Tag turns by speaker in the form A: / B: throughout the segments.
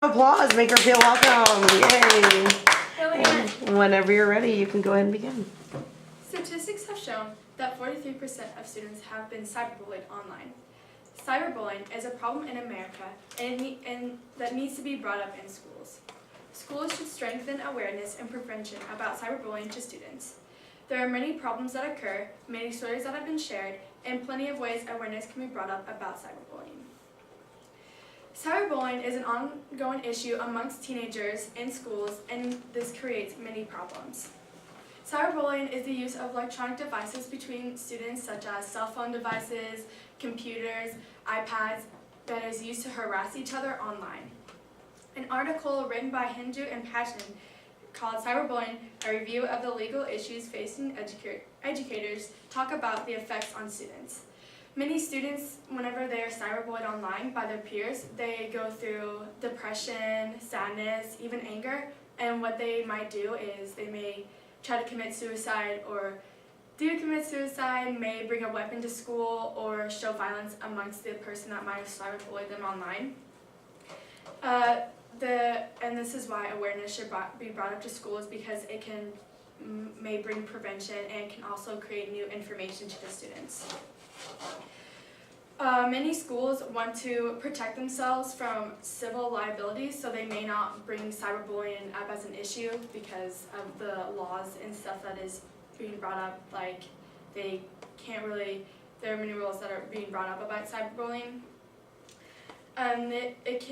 A: Applause, make her feel welcome. Yay.
B: And
A: Whenever you're ready, you can go ahead and begin.
B: statistics have shown that 43% of students have been cyberbullied online. Cyberbullying is a problem in America and that needs to be brought up in schools. Schools should strengthen awareness and prevention about cyberbullying to students. There are many problems that occur, many stories that have been shared, and plenty of ways awareness can be brought up about cyberbullying. Cyberbullying is an ongoing issue amongst teenagers in schools, and this creates many problems. Cyberbullying is the use of electronic devices between students, such as cell phone devices, computers, iPads, that is used to harass each other online. An article written by Hindu and Passion called Cyberbullying, a review of the legal issues facing educators, talk about the effects on students. Many students, whenever they are cyberbullied online by their peers, they go through depression, sadness, even anger, and what they might do is they may try to commit suicide or do commit suicide, may bring a weapon to school, or show violence amongst the person that might have cyberbullied them online. And this is why awareness should be brought up to schools, because it may bring prevention and can also create new information to the students. Many schools want to protect themselves from civil liabilities, so they may not bring cyberbullying up as an issue because of the laws and stuff that is being brought up. Like, they can't really, there are many rules that are being brought up about cyberbullying.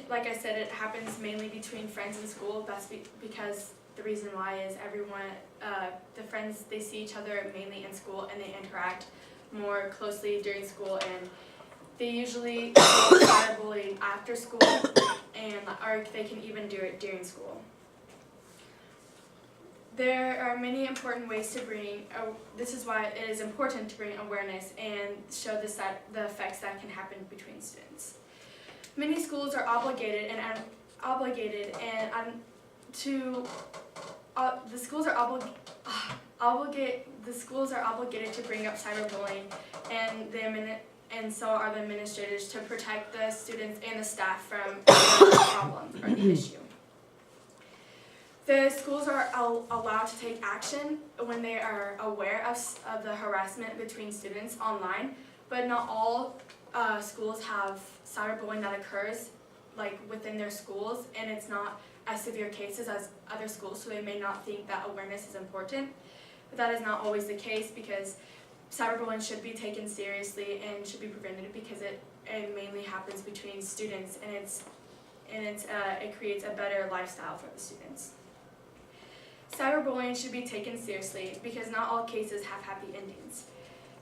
B: Like I said, it happens mainly between friends in school. That's because the reason why is everyone, the friends, they see each other mainly in school and they interact more closely during school, and they usually do cyberbullying after school, or they can even do it during school. There are many important ways to bring, this is why it is important to bring awareness and show the effects that can happen between students. Many schools are obligated the schools are obligated to bring up cyberbullying, and so are the administrators, to protect the students and the staff from the problem or the issue. The schools are allowed to take action when they are aware of the harassment between students online, but not all schools have cyberbullying that occurs like within their schools, and it's not as severe cases as other schools, so they may not think that awareness is important. But that is not always the case, because cyberbullying should be taken seriously and should be prevented, because it mainly happens between students, and it creates a better lifestyle for the students. Cyberbullying should be taken seriously because not all cases have happy endings.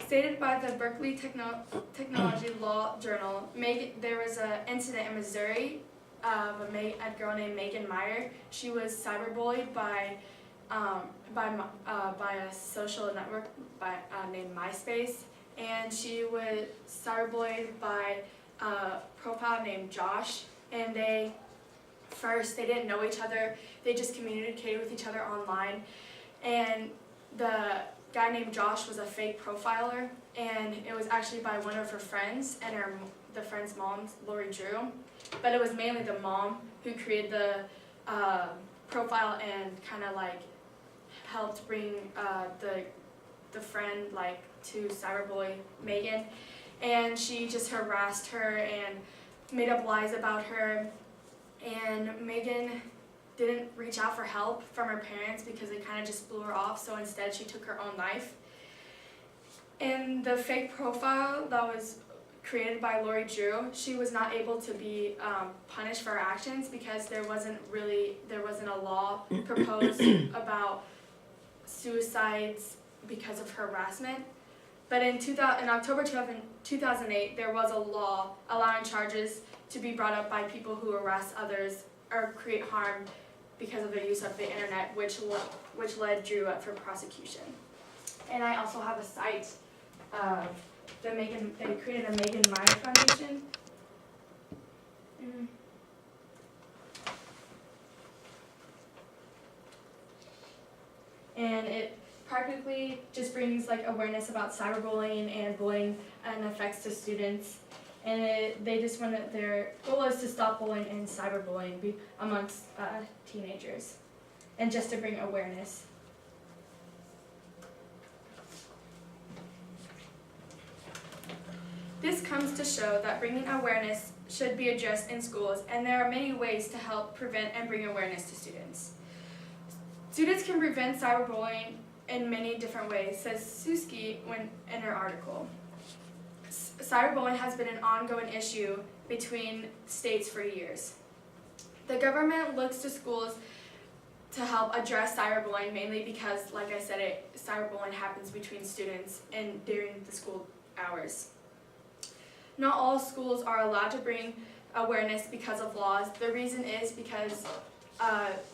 B: Stated by the Berkeley Technology Law Journal, there was an incident in Missouri of a girl named Meghann Meyer. She was cyberbullied by a social network named MySpace, and she was cyberbullied by a profile named Josh. And they didn't know each other; they just communicated with each other online. And the guy named Josh was a fake profiler, and it was actually by one of her friends and the friend's mom, Lori Drew. But it was mainly the mom who created the profile and kind of like helped bring the friend like to cyberbully Meghann, and she just harassed her and made up lies about her. And Meghann didn't reach out for help from her parents because they kind of just blew her off, so instead she took her own life. And the fake profile that was created by Lori Drew, she was not able to be punished for her actions because there wasn't a law proposed about suicides because of harassment. But in October 2008, there was a law allowing charges to be brought up by people who harass others or create harm because of their use of the internet, which led Drew up for prosecution. And I also have a site. They created a Meghann Meyer Foundation. And it practically just brings like awareness about cyberbullying and bullying and effects to students. and their goal is to stop bullying and cyberbullying amongst teenagers, and just to bring awareness. This comes to show that bringing awareness should be addressed in schools, and there are many ways to help prevent and bring awareness to students. Students can prevent cyberbullying in many different ways, says Suski in her article. Cyberbullying has been an ongoing issue between states for years. The government looks to schools to help address cyberbullying, mainly because, like I said, cyberbullying happens between students and during the school hours. Not all schools are allowed to bring awareness because of laws. The reason is because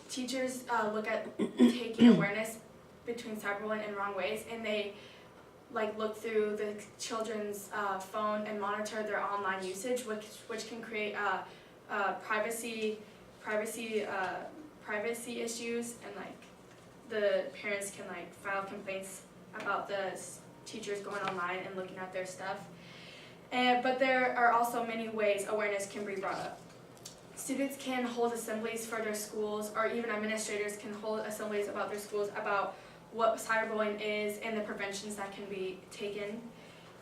B: teachers look at taking awareness between cyberbullying in wrong ways, and they look through the children's phone and monitor their online usage, which can create privacy issues, and the parents can file complaints about the teachers going online and looking at their stuff. But there are also many ways awareness can be brought up. Students can hold assemblies for their schools, or even administrators can hold assemblies about their schools about what cyberbullying is and the preventions that can be taken.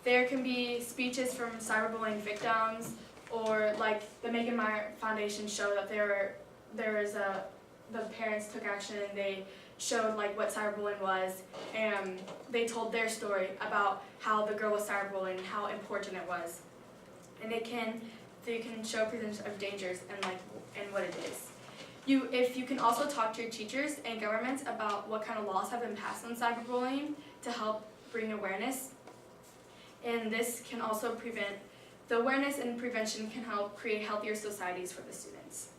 B: There can be speeches from cyberbullying victims, or the Meghann Foundation showed that the parents took action and they showed what cyberbullying was, and they told their story about how the girl was cyberbullied and how important it was. And they can show presentation of dangers and what it is. If you can also talk to your teachers and governments about what kind of laws have been passed on cyberbullying to help bring awareness. And this can also prevent, the awareness and prevention can help create healthier societies for the students.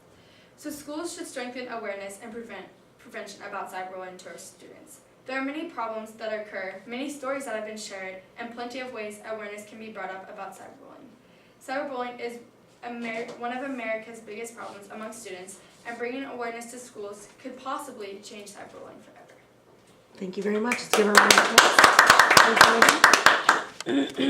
B: So schools should strengthen awareness and prevention about cyberbullying to our students. There are many problems that occur, many stories that have been shared, and plenty of ways awareness can be brought up about cyberbullying. Cyberbullying is one of America's biggest problems among students, and bringing awareness to schools could possibly change cyberbullying forever.
A: Thank you very much. Let's give a round of applause. Thank you, Meghann.